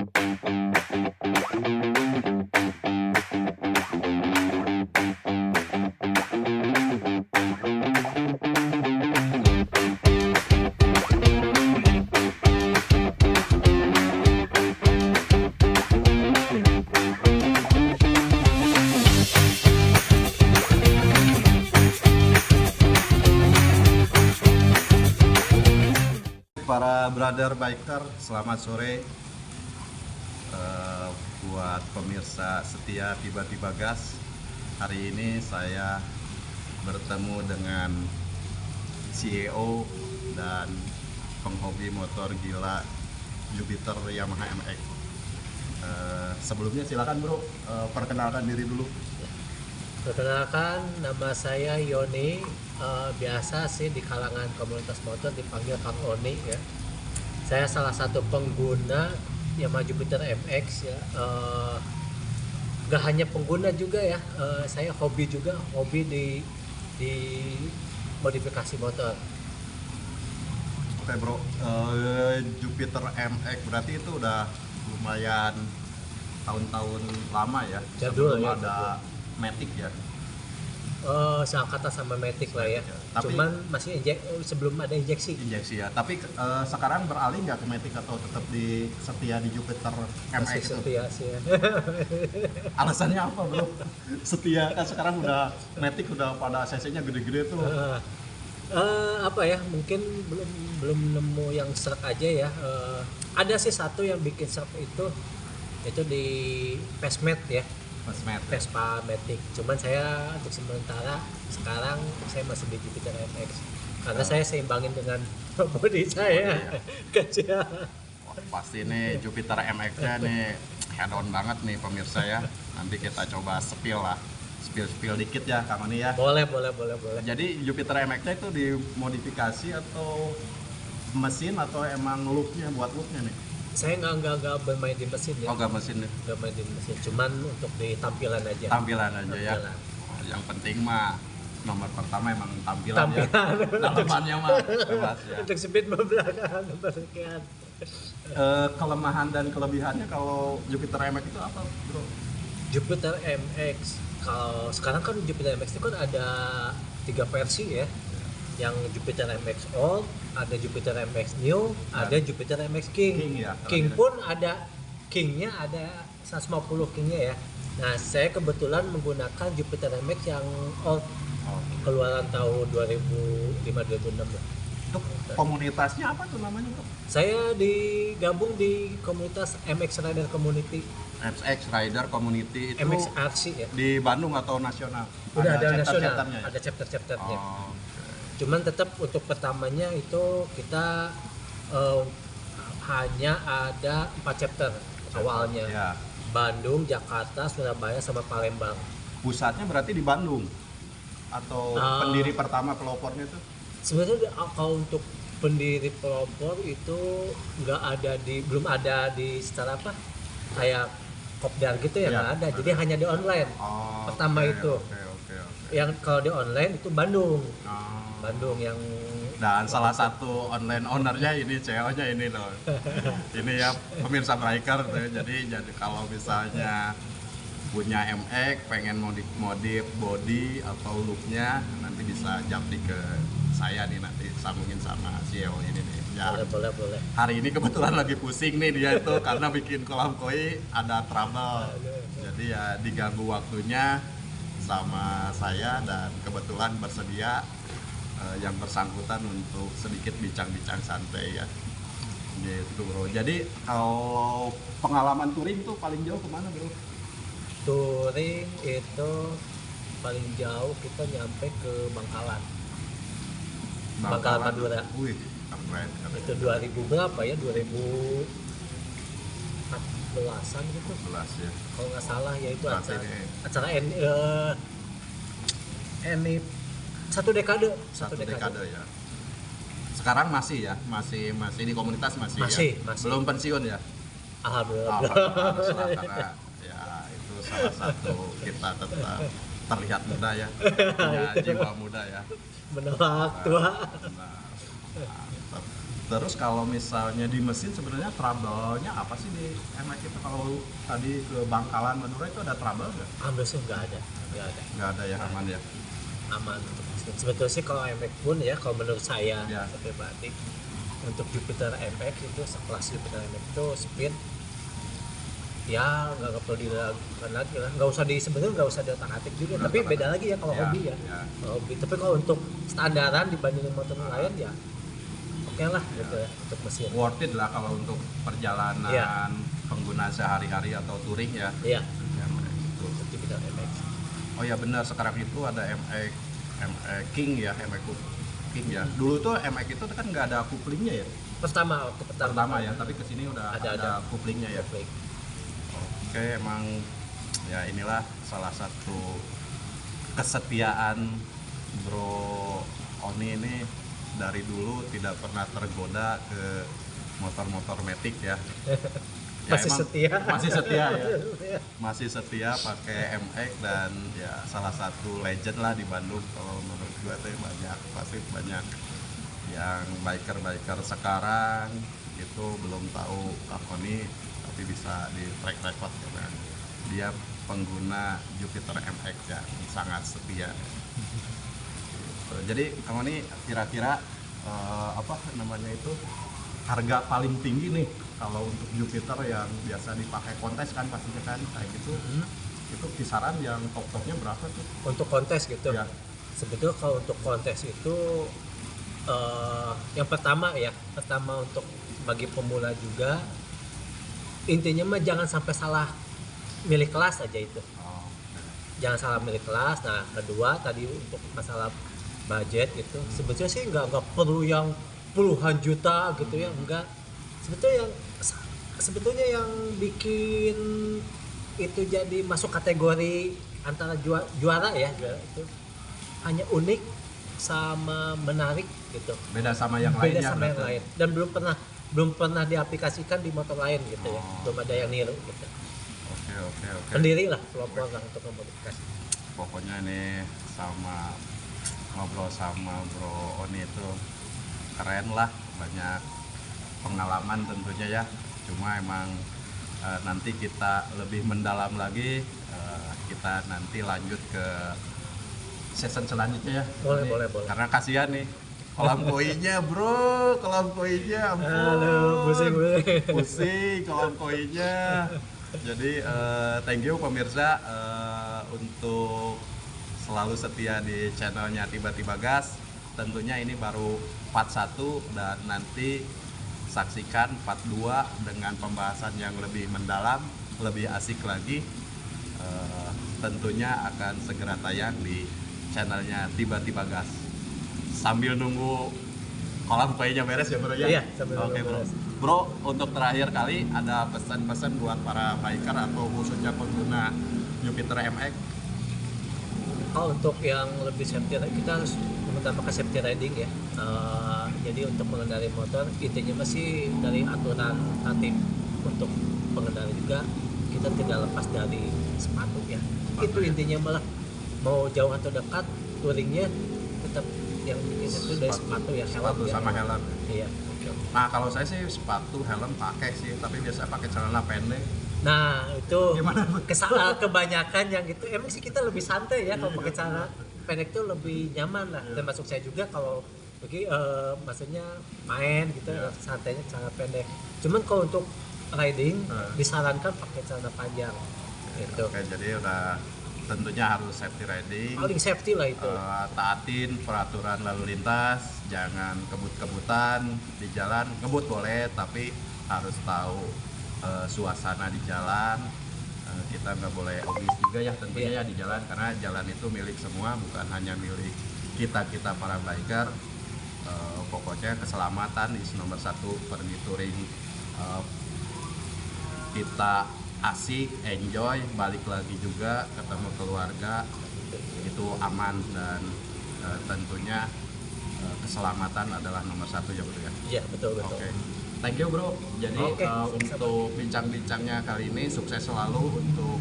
Para brother biker, selamat sore. Buat pemirsa setia Tiba-Tiba Gas, hari ini saya bertemu dengan CEO dan penghobi motor gila Jupiter Yamaha MX. Sebelumnya silakan bro, perkenalkan diri dulu. Perkenalkan, nama saya Yoni. Biasa sih di kalangan komunitas motor dipanggil Kang Oni ya. Saya salah satu pengguna Yamaha Jupiter MX ya. Gak hanya pengguna juga ya, saya hobi di modifikasi motor. Oke bro, Jupiter MX berarti itu udah lumayan tahun-tahun lama ya. Jadul sebelum ya, ada Matic ya. Seangkatan sama Matic lah ya. Tapi, cuman masih sebelum ada injeksi ya. Tapi sekarang beralih nggak ke Matic atau tetap setia di Jupiter MX masih itu? setia sih ya. Alasannya apa bro? Setia kan sekarang udah Matic udah pada cc-nya gede-gede tuh. Apa ya, mungkin belum nemu yang serak aja ya. Ada sih satu yang bikin serak itu di Pesmet ya, Vespa Matic. Cuman saya untuk sementara sekarang saya masih di Jupiter MX karena saya seimbangin dengan body saya kecil. Wah, pasti nih Jupiter MX-nya nih head on banget nih pemirsa ya. Nanti kita coba spill dikit ya Kang Oni ya. Boleh. Jadi Jupiter MX-nya itu dimodifikasi atau mesin atau emang buat looknya nih? Saya nggak bermain di mesin ya. Oh nggak mesin nih? Nggak main di mesin, cuman untuk di tampilan aja. Tampilan aja ya. Oh, yang penting mah nomor pertama emang tampilan. Ya. Dalamannya mah bebas ya. Untuk speed belakang bersekian. Kelemahan dan kelebihannya kalau Jupiter MX itu apa bro? Jupiter MX, kalau sekarang kan Jupiter MX itu kan ada 3 versi ya. Yang Jupiter MX Old, ada Jupiter MX New, ada Jupiter MX King. Ya, King pun ada Kingnya, ada 150 Kingnya ya. Nah, saya kebetulan menggunakan Jupiter MX yang Old, keluaran tahun 2005-2006 lah. Itu komunitasnya apa tuh namanya bro? Saya digabung di komunitas MX Rider Community. MX Rider Community itu MXRC ya. di Bandung atau nasional? Udah ada nasional, chapter-chapternya ya? ada chapter-chapternya. Oh. Cuman tetap untuk pertamanya itu kita hanya ada 4 chapter awalnya. Ya. Bandung, Jakarta, Surabaya, sama Palembang. Pusatnya berarti di Bandung? Atau pendiri pertama pelopornya itu? Sebenarnya kalau untuk pendiri pelopor itu belum ada di secara apa kayak kopdar gitu ya, nggak ada. Jadi hanya di online. Pertama itu. Oke. Yang kalau di online itu Bandung. Bandung yang dan salah satu online ownernya ini CEO-nya ini loh. Ini ya pemirsa biker jadi kalau misalnya punya MX pengen modif body atau looknya nanti bisa japri ke saya nih, nanti sambungin sama CEO ini nih ya. Boleh. Hari ini kebetulan lagi pusing nih dia itu karena bikin kolam koi ada trouble, jadi ya diganggu waktunya sama saya dan kebetulan bersedia yang bersangkutan untuk sedikit bincang-bincang santai ya gitu bro. Jadi kalau pengalaman touring tuh paling jauh kemana bro? Touring itu paling jauh kita nyampe ke Bangkalan Madura. Wih, keren. Itu 2000 berapa ya, 2014an gitu 11 ya kalau nggak salah ya. Itu acara satu dekade ya. Sekarang masih di komunitas masih ya? Belum pensiun ya? Alhamdulillah. Karena ya itu salah satu kita tetap terlihat muda ya, punya jiwa muda ya, menolak tua. Terus kalau misalnya di mesin sebenarnya trouble-nya apa sih di MX itu? Kalau tadi ke Bangkalan Madura itu ada trouble nggak? Ambil sih nggak ada, nggak ada, Nggak ada ya, aman ya. aman untuk mesin. Sebetulnya sih kalau MX pun ya, kalau menurut saya Ya. pribadi untuk Jupiter MX itu sekelas Jupiter MX itu speed ya nggak perlu diragukan lagi lah, nggak usah sebenarnya nggak usah diotak-atik juga, Nggak tapi otak-atik. beda lagi ya kalau Ya, hobi ya. ya. Kalau hobi, tapi kalau untuk standaran dibandingin motor lain ya oke lah gitu ya untuk mesin. Worth it lah kalau untuk perjalanan Ya. pengguna sehari-hari atau touring ya. Iya, MX itu. untuk Jupiter MX. Oh ya benar, sekarang itu ada MX King ya, MX King ya. Dulu tuh MX itu kan nggak ada couplingnya ya. Waktu Pertama ya, tapi kesini udah ada couplingnya ya. Couplingnya. Oke, emang ya inilah salah satu kesetiaan Bro Oni ini dari dulu tidak pernah tergoda ke motor-motor Matic ya. Masih emang setia. Masih setia ya. Masih setia pakai MX dan ya salah satu legend lah di Bandung kalau menurut gue tuh pasti banyak yang biker sekarang itu belum tahu Kang Oni tapi bisa di track record karena dia pengguna Jupiter MX yang sangat setia. Jadi Kang Oni kira-kira apa namanya itu harga paling tinggi nih kalau untuk Jupiter yang biasa dipakai kontes kan pastinya kan kayak gitu. Itu kisaran yang top-topnya berapa tuh? Untuk kontes gitu. Ya. Sebetulnya kalau untuk kontes itu yang pertama untuk bagi pemula juga intinya mah jangan sampai salah milih kelas aja itu. Oh, Jangan salah milih kelas. Nah, kedua tadi untuk masalah budget itu sebetulnya sih nggak perlu yang puluhan juta gitu ya, enggak. Sebetulnya yang bikin itu jadi masuk kategori antara juara itu hanya unik sama menarik gitu. beda sama yang Beda lainnya sama yang berarti. lain dan belum pernah diaplikasikan di motor lain gitu ya. Oh. Belum ada yang niru gitu. Oke. Sendiri lah pelopor lah untuk memodifikasi. Pokoknya nih ngobrol sama Bro Oni itu keren lah, banyak pengalaman tentunya ya. Cuma emang nanti kita lebih mendalam lagi, kita nanti lanjut ke season selanjutnya ya. Boleh. Karena kasihan nih kolam koinya bro, kolam koinya ampun. Aduh, Pusing kolam koinya. Jadi thank you pemirsa untuk selalu setia di channelnya Tiba-Tiba Gas. Tentunya ini baru part 1 dan nanti saksikan part 2 dengan pembahasan yang lebih mendalam, lebih asik lagi. Tentunya akan segera tayang di channelnya Tiba-Tiba Gas. Sambil nunggu kolam kuenya beres ya bro ya? Iya, sambil Oke nunggu bro. beres. Bro, untuk terakhir kali ada pesan-pesan buat para biker atau khususnya pengguna Jupiter MX? Oh, untuk yang lebih safety, kita harus mengutamakan safety riding ya. Jadi untuk mengendarai motor intinya masih dari aturan tertib untuk pengendara juga kita tidak lepas dari sepatu ya. Itu intinya malah mau jauh atau dekat touringnya tetap yang bikin itu dari sepatu ya, Sepatu helm ya. sama helm. Iya. Nah kalau saya sih sepatu helm pakai sih, tapi biasa pakai celana pendek. Nah itu Gimana? kebanyakan yang gitu emang sih kita lebih santai ya kalau pakai celana pendek tuh lebih nyaman lah. Termasuk saya juga kalau pergi maksudnya main gitu Iya. santainya celana pendek. Cuman kalau untuk riding Iya. disarankan pakai celana panjang gitu. Oke, jadi udah tentunya harus safety riding. Paling safety lah itu. Taatin peraturan lalu lintas, jangan kebut-kebutan di jalan. Ngebut boleh, tapi harus tahu suasana di jalan. Kita nggak boleh obis juga ya tentunya ya di jalan, karena jalan itu milik semua, bukan hanya milik kita para biker. Pokoknya keselamatan is nomor 1. Pergi touring kita asik, enjoy, balik lagi juga ketemu keluarga itu aman dan tentunya keselamatan adalah nomor 1 ya bro ya. Iya betul. Oke, thank you bro. Jadi Oke, untuk bincang-bincangnya kali ini sukses selalu untuk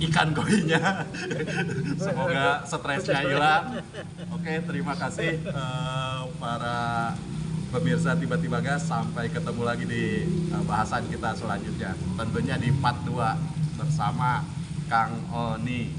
ikan koinya. Semoga stresnya hilang. Oke, terima kasih para pemirsa tiba-tiba gas, sampai ketemu lagi di bahasan kita selanjutnya. Tentunya di part 2 bersama Kang Oni.